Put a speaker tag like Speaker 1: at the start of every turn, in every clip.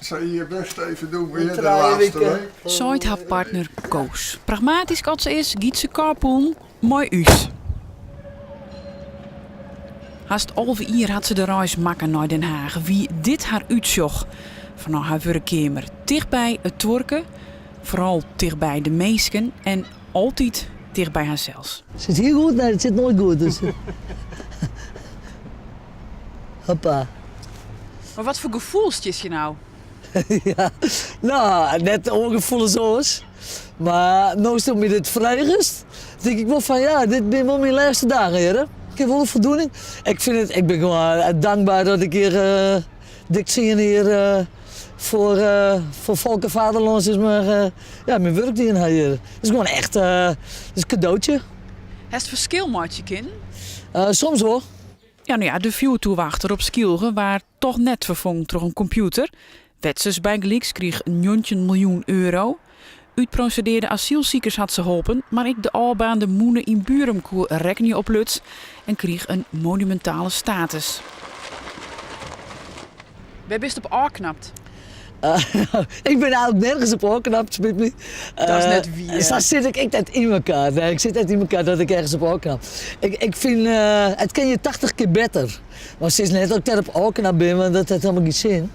Speaker 1: zou je best even doen weer de laatste week.
Speaker 2: Zoit haar partner Koos. Pragmatisch als ze is, giet ze carpool, mooi us. Haast halve uur had ze de reis makken naar Den Haag. Wie dit haar uitzocht van haar werkkamer. Dichtbij het twerken, vooral dichtbij de meesken en altijd dichtbij haarzelf.
Speaker 3: Zit hier goed? Nee, het zit nooit goed. Dus. Hoppa.
Speaker 2: Maar wat voor gevoelstjes je nou?
Speaker 3: Ja, nou, net ongevoelig zoals. Maar nu is het met het vrijgest. Denk ik wel van ja, dit zijn wel mijn laatste dagen hier. Hè? Ik heb wel een voldoening. Ik ben gewoon dankbaar dat ik hier dik zie hier voor volk en vaderlands is maar ja, mijn werk die in hier. Het is gewoon echt het is een cadeautje.
Speaker 2: Heeft het verschil maakt je kind?
Speaker 3: Soms hoor.
Speaker 2: Ja, nou ja, de vuurtoewachter op Skilge waar toch net vervangen door een computer. Wetsers bij Gleeks kreeg €19 miljoen. Uitprocedeerde asielziekers had ze geholpen, maar ik de albaande moenen in Burum koer rekening op Luts en kreeg een monumentale status. Waar bist op aangeknapt?
Speaker 3: Ik ben eigenlijk nergens op aangeknapt met me.
Speaker 2: Dat is net wie.
Speaker 3: Zo zit ik net in elkaar. Nee, ik zit net in elkaar dat ik ergens op aangeknap. Ik vind, het kan je 80 keer beter. Maar sinds net dat ik daarop aangeknapt ben, want dat heeft helemaal geen zin.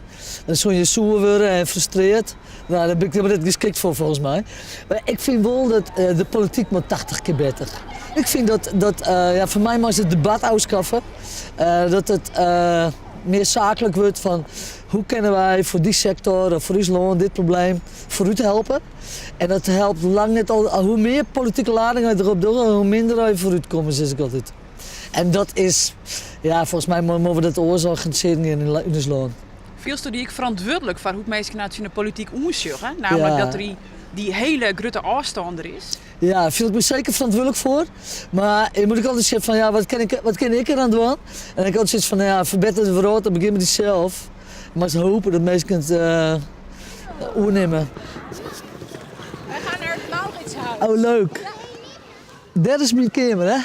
Speaker 3: Dan zul je zoer worden en frustreerd. Nou, daar ben ik helemaal niet geschikt voor volgens mij. Maar ik vind wel dat de politiek moet 80 keer beter. Ik vind dat ja, voor mij mag het debat afschaffen. Dat het meer zakelijk wordt van hoe kunnen wij voor die sector of voor ons land dit probleem vooruit helpen. En dat helpt lang net al. Hoe meer politieke ladingen erop doen, hoe minder wij vooruit komen, zeg ik altijd. En dat is, ja, volgens mij moeten we dat oorzaken zitten in ons land.
Speaker 2: Vielst die ik verantwoordelijk voor hoe mensen naar de politiek omzien, namelijk dat er die hele grote afstander is.
Speaker 3: Ja, daar voel ik me zeker verantwoordelijk voor. Maar je moet ook altijd zeggen van ja, wat kan ik eraan doen? En ik had zoiets van ja, verbeter de wereld, dan begin met jezelf. Maar ze hopen dat mensen het oornemen.
Speaker 4: Wij gaan naar het Mauritshuis.
Speaker 3: Oh, leuk. Dat is mijn kamer, hè?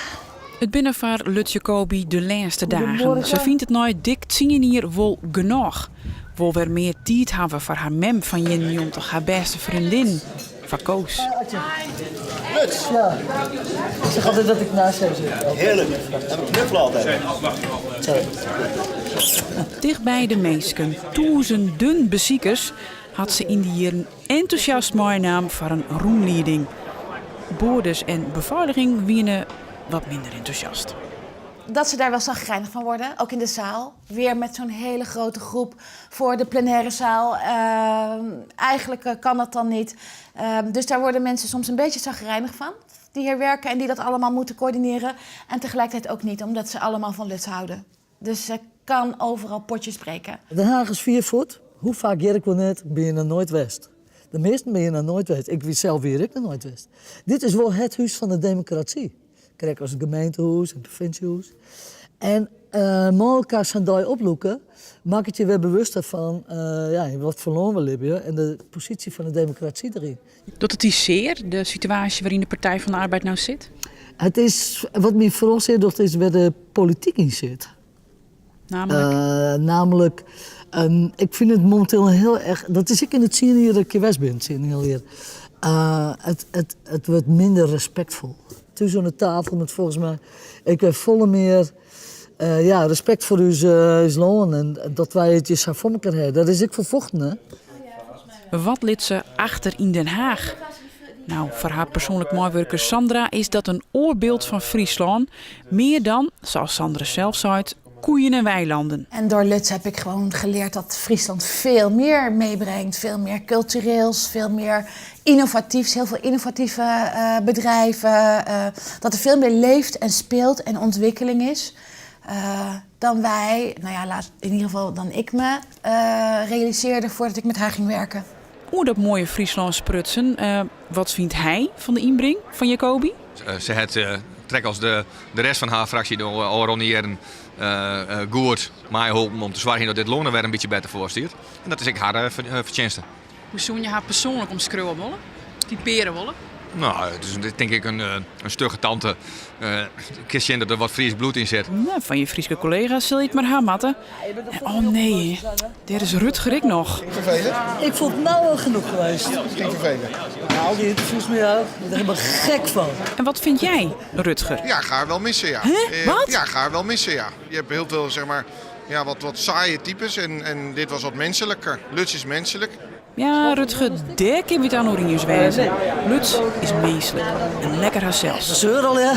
Speaker 2: Het binnenvaar Lut Jacobi de laatste dagen. Ze vindt het nooit dik 10 hier wel genoeg. Wil weer meer tijd hebben voor haar mem van Jenjontig, haar beste vriendin, van Koos.
Speaker 3: Lut. Ja. Ik zeg altijd dat ik naast hem zit.
Speaker 5: Heerlijk. Heb ik knuffel altijd.
Speaker 2: Dichtbij de meesken, duizenden bezoekers, had ze in die jaren enthousiast naam voor een roemleiding. Boorders en beveiliging wienen wat minder enthousiast.
Speaker 4: Dat ze daar wel chagrijnig van worden, ook in de zaal. Weer met zo'n hele grote groep voor de plenaire zaal. Eigenlijk kan dat dan niet. Dus daar worden mensen soms een beetje chagrijnig van. Die hier werken en die dat allemaal moeten coördineren. En tegelijkertijd ook niet, omdat ze allemaal van Luts houden. Dus ze kan overal potjes breken.
Speaker 3: Den Haag is 4 voet. Hoe vaak jerk we net, ben je naar Noordwest. De meesten ben je naar Noordwest. Ik weet zelf weer ik naar Noordwest. Dit is wel het huis van de democratie. Kijk, als een gemeentehuis, een provinciehuis. En met elkaar zijn daar oploeken, maak het je weer bewuster van ja, wat verloren we hebben en de positie van de democratie erin.
Speaker 2: Doet het die zeer, de situatie waarin de Partij van de Arbeid nou zit?
Speaker 3: Het is, wat mij vooral zeer doet, is waar de politiek in zit.
Speaker 2: Namelijk?
Speaker 3: Ik vind het momenteel heel erg, dat is ik in het zien hier dat ik geweest ben, heel hier. Het wordt minder respectvol. Tussen de tafel met volgens mij, ik heb volle meer respect voor uw loon en dat wij het je voor elkaar hebben. Dat is ik vervochten, hè.
Speaker 2: Wat lid ze achter in Den Haag? Nou, voor haar persoonlijk mooiwerker Sandra is dat een oorbeeld van Friesland. Meer dan, zoals Sandra zelf zei, koeien en weilanden.
Speaker 4: En door Luts heb ik gewoon geleerd dat Friesland veel meer meebrengt. Veel meer cultureels, veel meer innovatiefs, heel veel innovatieve bedrijven. Dat er veel meer leeft en speelt en ontwikkeling is. Dan wij, nou ja, in ieder geval dan ik me realiseerde voordat ik met haar ging werken.
Speaker 2: Oeh, dat mooie Friesland sprutsen. Wat vindt hij van de inbreng van Jacobi?
Speaker 6: Ze het trek als de rest van haar fractie door Oronieren goed mij helpen om te zorgen dat dit lonen weer een beetje beter voorstuurt. En dat is ik haar verdienste.
Speaker 2: Hoe zou je haar persoonlijk omschreeuwen willen? Typeren willen?
Speaker 6: Nou, het is denk ik een stugge tante. Ik kan zien dat er wat Fries bloed in zit.
Speaker 2: Nou, van je Friese collega's zul je het maar hamatten. Oh nee, daar is Rutger ik nog.
Speaker 1: Vervelend?
Speaker 3: Ik vond het nou wel genoeg geweest.
Speaker 1: Ging vervelend.
Speaker 3: Nou, die interviews met jou, daar ben ik helemaal gek van.
Speaker 2: En wat vind jij, Rutger?
Speaker 7: Ja, ga er wel missen, ja.
Speaker 2: Wat?
Speaker 7: Ja, ga er wel missen, ja. Je hebt heel veel, zeg maar, ja, wat saaie types en dit was wat menselijker. Lutz is menselijk.
Speaker 2: Ja, Rutger, daar kan je het aan Oranjes wijzen. Lutz is menselijk en lekker haarzelf.
Speaker 3: Zeur al, ja.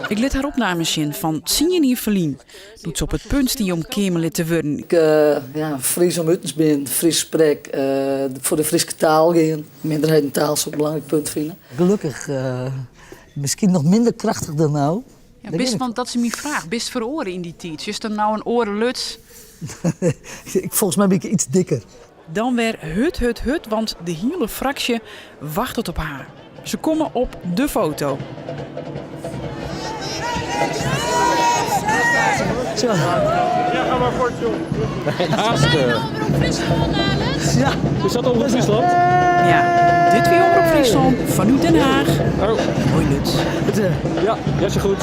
Speaker 2: Ik liet haar opnames zien van Sienje Verlien. Doet ze op het punt die om Kemelid te worden.
Speaker 3: Ik Fries om Uttens ben, Fries spreek, voor de Friese taal gaan. Minderheidentaal is een belangrijk punt vinden. Gelukkig, misschien nog minder krachtig dan nou.
Speaker 2: Ja, best, want dat is mijn vraag. Best voor oren in die tijd. Is er nou een oren Lutz?
Speaker 3: Volgens mij ben ik iets dikker.
Speaker 2: Dan weer hut, want de hele fractie wacht op haar. Ze komen op de foto.
Speaker 3: Zo.
Speaker 8: Ja, ga maar kort, joh.
Speaker 3: Ja.
Speaker 8: Is dat Omroep Friesland?
Speaker 2: Ja, dit weer Omroep Friesland vanuit Den Haag.
Speaker 8: Oh.
Speaker 2: Hoi Lutz.
Speaker 8: Ja, is goed.